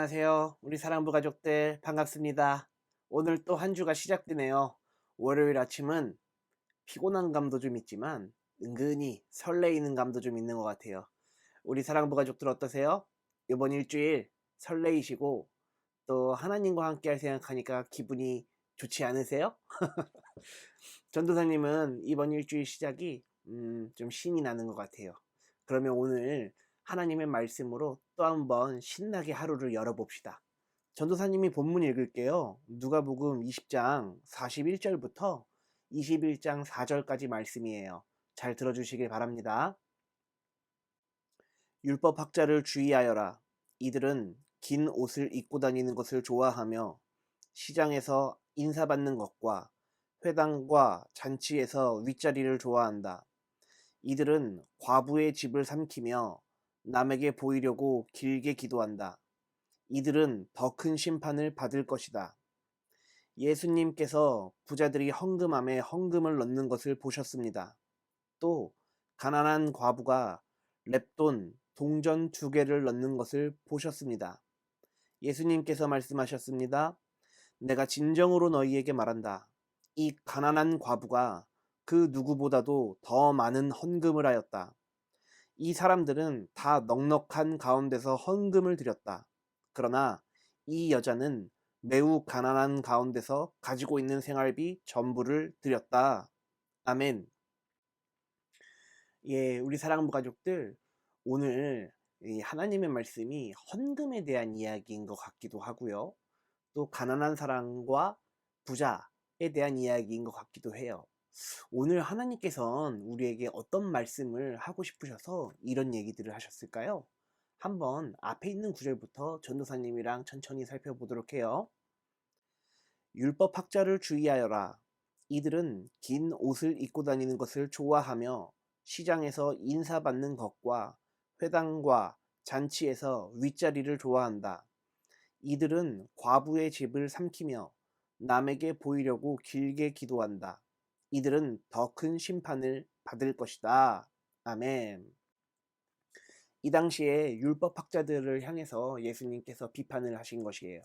안녕하세요. 우리 사랑부 가족들 반갑습니다. 오늘 또 한 주가 시작되네요. 월요일 아침은 피곤한 감도 좀 있지만 은근히 설레이는 감도 좀 있는 것 같아요. 우리 사랑부 가족들 어떠세요? 이번 일주일 설레이시고 또 하나님과 함께 할 생각하니까 기분이 좋지 않으세요? 전도사님은 이번 일주일 시작이 좀 신이 나는 것 같아요. 그러면 오늘 하나님의 말씀으로 또 한번 신나게 하루를 열어봅시다. 전도사님이 본문 읽을게요. 누가복음 20장 41절부터 21장 4절까지 말씀이에요. 잘 들어주시길 바랍니다. 율법학자를 주의하여라. 이들은 긴 옷을 입고 다니는 것을 좋아하며 시장에서 인사받는 것과 회당과 잔치에서 윗자리를 좋아한다. 이들은 과부의 집을 삼키며 남에게 보이려고 길게 기도한다. 이들은 더 큰 심판을 받을 것이다. 예수님께서 부자들이 헌금함에 헌금을 넣는 것을 보셨습니다. 또 가난한 과부가 렙돈 동전 2개를 넣는 것을 보셨습니다. 예수님께서 말씀하셨습니다. 내가 진정으로 너희에게 말한다. 이 가난한 과부가 그 누구보다도 더 많은 헌금을 하였다. 이 사람들은 다 넉넉한 가운데서 헌금을 드렸다. 그러나 이 여자는 매우 가난한 가운데서 가지고 있는 생활비 전부를 드렸다. 아멘. 예, 우리 사랑부 가족들, 오늘 이 하나님의 말씀이 헌금에 대한 이야기인 것 같기도 하고요. 또 가난한 사람과 부자에 대한 이야기인 것 같기도 해요. 오늘 하나님께서는 우리에게 어떤 말씀을 하고 싶으셔서 이런 얘기들을 하셨을까요? 한번 앞에 있는 구절부터 전도사님이랑 천천히 살펴보도록 해요. 율법학자를 주의하여라. 이들은 긴 옷을 입고 다니는 것을 좋아하며 시장에서 인사받는 것과 회당과 잔치에서 윗자리를 좋아한다. 이들은 과부의 집을 삼키며 남에게 보이려고 길게 기도한다. 이들은 더 큰 심판을 받을 것이다. 아멘. 이 당시에 율법학자들을 향해서 예수님께서 비판을 하신 것이에요.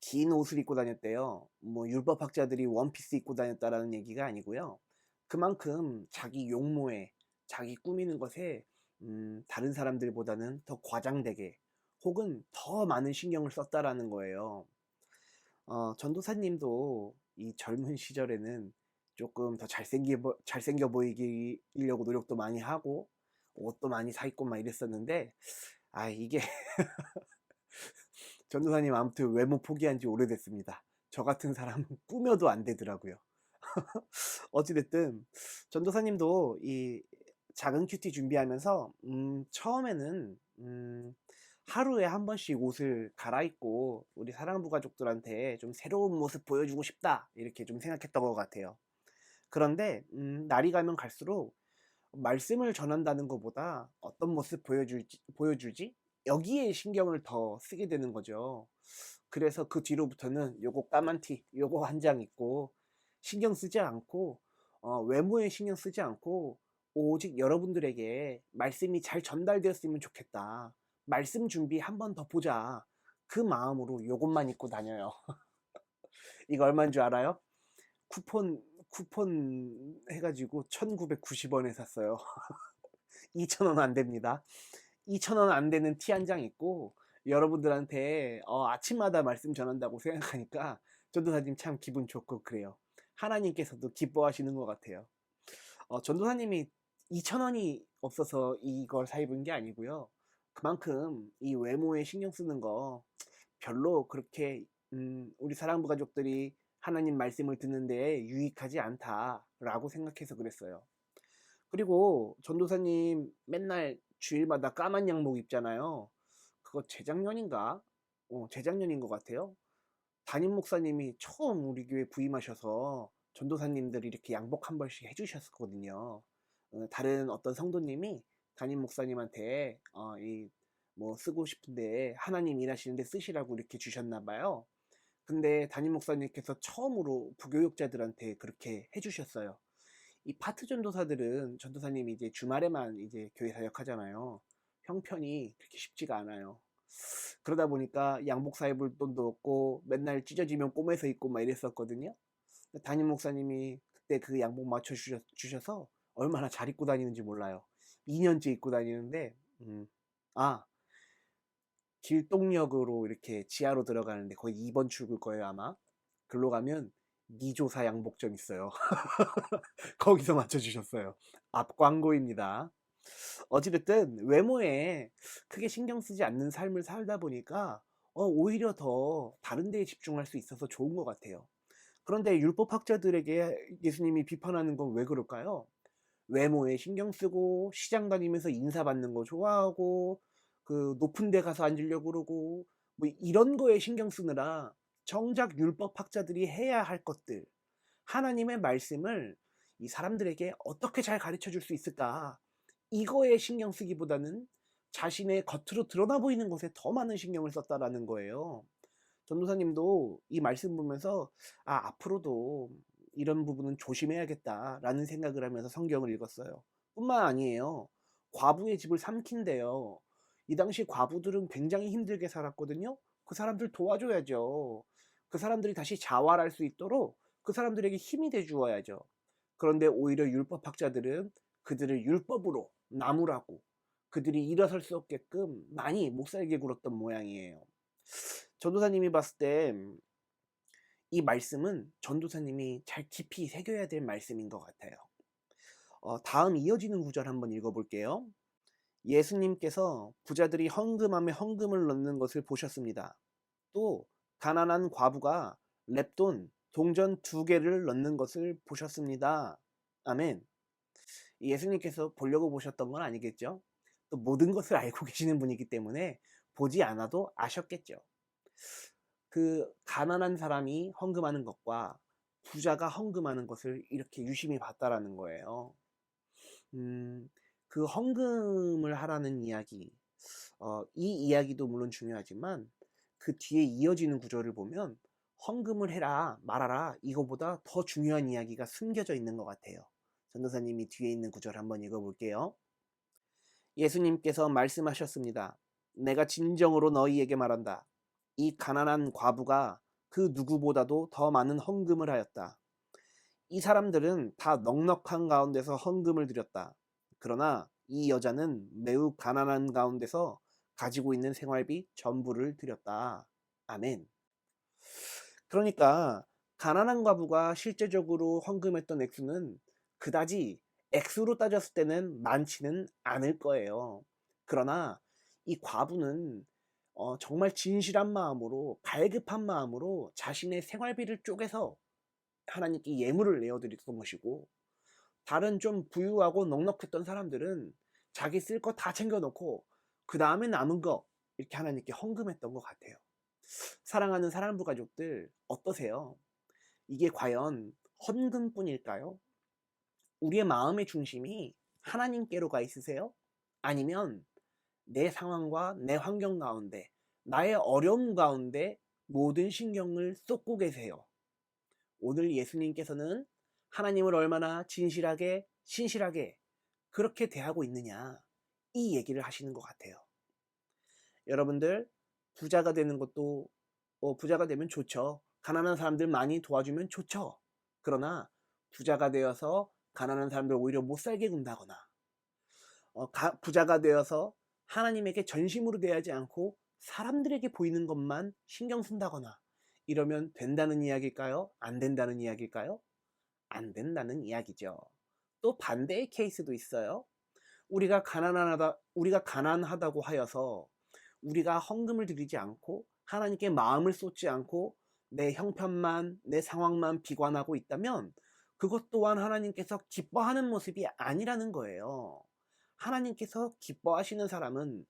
긴 옷을 입고 다녔대요. 뭐 율법학자들이 원피스 입고 다녔다라는 얘기가 아니고요. 그만큼 자기 용모에, 자기 꾸미는 것에 다른 사람들보다는 더 과장되게 혹은 더 많은 신경을 썼다라는 거예요. 전도사님도 이 젊은 시절에는 조금 더 잘생겨 보이려고 노력도 많이 하고 옷도 많이 사 입고 막 이랬었는데 이게 전도사님 아무튼 외모 포기한 지 오래됐습니다. 저 같은 사람은 꾸며도 안 되더라고요. 어찌 됐든 전도사님도 이 작은 큐티 준비하면서 처음에는 하루에 한 번씩 옷을 갈아입고 우리 사랑부 가족들한테 좀 새로운 모습 보여주고 싶다 이렇게 좀 생각했던 것 같아요. 그런데 날이 가면 갈수록 말씀을 전한다는 것보다 어떤 모습 보여주지? 여기에 신경을 더 쓰게 되는 거죠. 그래서 그 뒤로부터는 요거 까만 티 요거 한 장 입고 신경 쓰지 않고 외모에 신경 쓰지 않고 오직 여러분들에게 말씀이 잘 전달되었으면 좋겠다. 말씀 준비 한 번 더 보자. 그 마음으로 요것만 입고 다녀요. 이거 얼마인 줄 알아요? 쿠폰 해가지고 1990원에 샀어요. 2,000원 안 됩니다. 2,000원 안 되는 티 한 장 입고 여러분들한테 아침마다 말씀 전한다고 생각하니까 전도사님 참 기분 좋고 그래요. 하나님께서도 기뻐하시는 것 같아요. 전도사님이 2,000원이 없어서 이걸 사 입은 게 아니고요. 그만큼 이 외모에 신경 쓰는 거 별로 그렇게 우리 사랑부 가족들이 하나님 말씀을 듣는데 유익하지 않다라고 생각해서 그랬어요. 그리고 전도사님 맨날 주일마다 까만 양복 입잖아요. 그거 재작년인가? 재작년인 것 같아요. 담임 목사님이 처음 우리 교회 부임하셔서 전도사님들이 이렇게 양복 한 벌씩 해주셨거든요. 다른 어떤 성도님이 담임 목사님한테 이 뭐 쓰고 싶은데 하나님 일하시는데 쓰시라고 이렇게 주셨나 봐요. 근데 담임 목사님께서 처음으로 부교육자들한테 그렇게 해주셨어요. 이 파트 전도사들은 전도사님이 이제 주말에만 이제 교회 사역하잖아요. 형편이 그렇게 쉽지가 않아요. 그러다 보니까 양복사 입을 돈도 없고 맨날 찢어지면 꿰매서 입고 막 이랬었거든요. 담임 목사님이 그때 그 양복 맞춰 주셔서 얼마나 잘 입고 다니는지 몰라요. 2년째 입고 다니는데 아 길동역으로 이렇게 지하로 들어가는데 거의 2번 출구일 거예요 아마. 글로 가면 미조사 양복점 있어요. 거기서 맞춰 주셨어요. 앞 광고입니다. 어찌됐든 외모에 크게 신경 쓰지 않는 삶을 살다 보니까 오히려 더 다른 데에 집중할 수 있어서 좋은 것 같아요. 그런데 율법학자들에게 예수님이 비판하는 건 왜 그럴까요? 외모에 신경 쓰고 시장 다니면서 인사받는 거 좋아하고 그 높은 데 가서 앉으려고 그러고 뭐 이런 거에 신경 쓰느라 정작 율법학자들이 해야 할 것들, 하나님의 말씀을 이 사람들에게 어떻게 잘 가르쳐 줄 수 있을까? 이거에 신경 쓰기보다는 자신의 겉으로 드러나 보이는 것에 더 많은 신경을 썼다라는 거예요. 전도사님도 이 말씀 보면서 앞으로도 이런 부분은 조심해야겠다라는 생각을 하면서 성경을 읽었어요. 뿐만 아니에요. 과부의 집을 삼킨대요. 이 당시 과부들은 굉장히 힘들게 살았거든요. 그 사람들 도와줘야죠. 그 사람들이 다시 자활할 수 있도록 그 사람들에게 힘이 돼 주어야죠. 그런데 오히려 율법학자들은 그들을 율법으로 나무라고 그들이 일어설 수 없게끔 많이 못살게 굴었던 모양이에요. 전도사님이 봤을 때 이 말씀은 전도사님이 잘 깊이 새겨야 될 말씀인 것 같아요. 다음 이어지는 구절 한번 읽어볼게요. 예수님께서 부자들이 헌금함에 헌금을 넣는 것을 보셨습니다. 또 가난한 과부가 렙돈 동전 2개를 넣는 것을 보셨습니다. 아멘. 예수님께서 보려고 보셨던 건 아니겠죠? 또 모든 것을 알고 계시는 분이기 때문에 보지 않아도 아셨겠죠. 그 가난한 사람이 헌금하는 것과 부자가 헌금하는 것을 이렇게 유심히 봤다라는 거예요. 그 헌금을 하라는 이야기, 이 이야기도 물론 중요하지만 그 뒤에 이어지는 구절을 보면 헌금을 해라 말아라 이거보다 더 중요한 이야기가 숨겨져 있는 것 같아요. 전도사님이 뒤에 있는 구절 한번 읽어볼게요. 예수님께서 말씀하셨습니다. 내가 진정으로 너희에게 말한다. 이 가난한 과부가 그 누구보다도 더 많은 헌금을 하였다. 이 사람들은 다 넉넉한 가운데서 헌금을 드렸다. 그러나 이 여자는 매우 가난한 가운데서 가지고 있는 생활비 전부를 드렸다. 아멘. 그러니까 가난한 과부가 실제적으로 헌금했던 액수는 그다지 액수로 따졌을 때는 많지는 않을 거예요. 그러나 이 과부는 정말 진실한 마음으로 갈급한 마음으로 자신의 생활비를 쪼개서 하나님께 예물을 내어드렸던 것이고, 다른 좀 부유하고 넉넉했던 사람들은 자기 쓸 거 다 챙겨놓고 그 다음에 남은 거 이렇게 하나님께 헌금했던 것 같아요. 사랑하는 사랑부 가족들 어떠세요? 이게 과연 헌금뿐일까요? 우리의 마음의 중심이 하나님께로 가 있으세요? 아니면 내 상황과 내 환경 가운데 나의 어려움 가운데 모든 신경을 쏟고 계세요? 오늘 예수님께서는 하나님을 얼마나 진실하게 신실하게 그렇게 대하고 있느냐 이 얘기를 하시는 것 같아요. 여러분들 부자가 되는 것도 부자가 되면 좋죠. 가난한 사람들 많이 도와주면 좋죠. 그러나 부자가 되어서 가난한 사람들 오히려 못 살게 군다거나 부자가 되어서 하나님에게 전심으로 대하지 않고 사람들에게 보이는 것만 신경 쓴다거나 이러면 된다는 이야기일까요? 안 된다는 이야기일까요? 안 된다는 이야기죠. 또 반대의 케이스도 있어요. 우리가 가난하다고 하여서 우리가 헌금을 드리지 않고 하나님께 마음을 쏟지 않고 내 형편만 내 상황만 비관하고 있다면 그것 또한 하나님께서 기뻐하는 모습이 아니라는 거예요. 하나님께서 기뻐하시는 사람은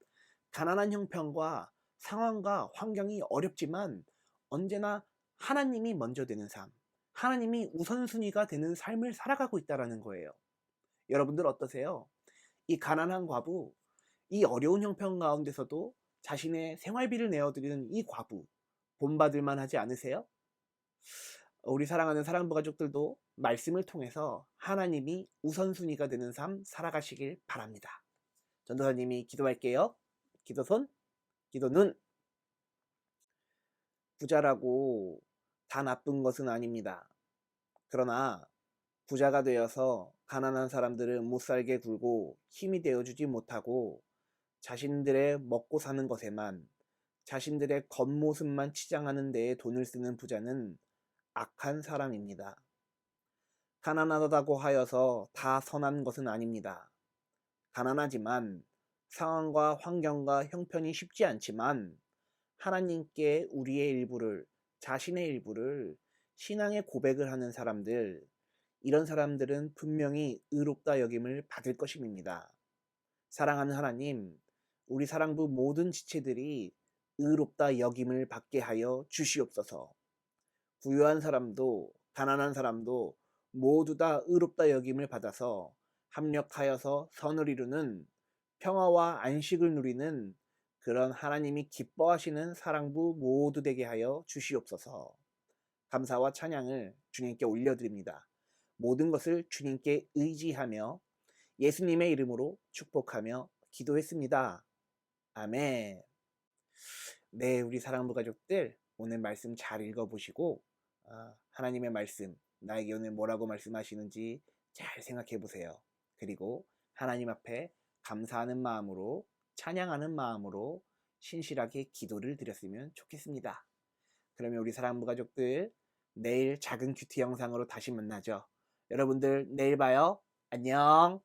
가난한 형편과 상황과 환경이 어렵지만 언제나 하나님이 먼저 되는 삶, 하나님이 우선순위가 되는 삶을 살아가고 있다는 거예요. 여러분들 어떠세요? 이 가난한 과부, 이 어려운 형편 가운데서도 자신의 생활비를 내어드리는 이 과부, 본받을만 하지 않으세요? 우리 사랑하는 사랑부 가족들도 말씀을 통해서 하나님이 우선순위가 되는 삶 살아가시길 바랍니다. 전도사님이 기도할게요. 기도손 기도는 부자라고 다 나쁜 것은 아닙니다. 그러나 부자가 되어서 가난한 사람들은 못살게 굴고 힘이 되어주지 못하고 자신들의 먹고 사는 것에만, 자신들의 겉모습만 치장하는 데에 돈을 쓰는 부자는 악한 사람입니다. 가난하다고 하여서 다 선한 것은 아닙니다. 가난하지만 상황과 환경과 형편이 쉽지 않지만 하나님께 우리의 일부를, 자신의 일부를 신앙의 고백을 하는 사람들, 이런 사람들은 분명히 의롭다 여김을 받을 것입니다. 사랑하는 하나님, 우리 사랑부 모든 지체들이 의롭다 여김을 받게 하여 주시옵소서. 부유한 사람도 가난한 사람도 모두 다 의롭다 여김을 받아서 합력하여서 선을 이루는, 평화와 안식을 누리는 그런 하나님이 기뻐하시는 사랑부 모두 되게 하여 주시옵소서. 감사와 찬양을 주님께 올려드립니다. 모든 것을 주님께 의지하며 예수님의 이름으로 축복하며 기도했습니다. 아멘. 네, 우리 사랑부 가족들, 오늘 말씀 잘 읽어보시고 하나님의 말씀, 나에게 오늘 뭐라고 말씀하시는지 잘 생각해 보세요. 그리고 하나님 앞에 감사하는 마음으로, 찬양하는 마음으로 신실하게 기도를 드렸으면 좋겠습니다. 그러면 우리 사랑부 가족들, 내일 작은 큐티 영상으로 다시 만나죠. 여러분들 내일 봐요. 안녕.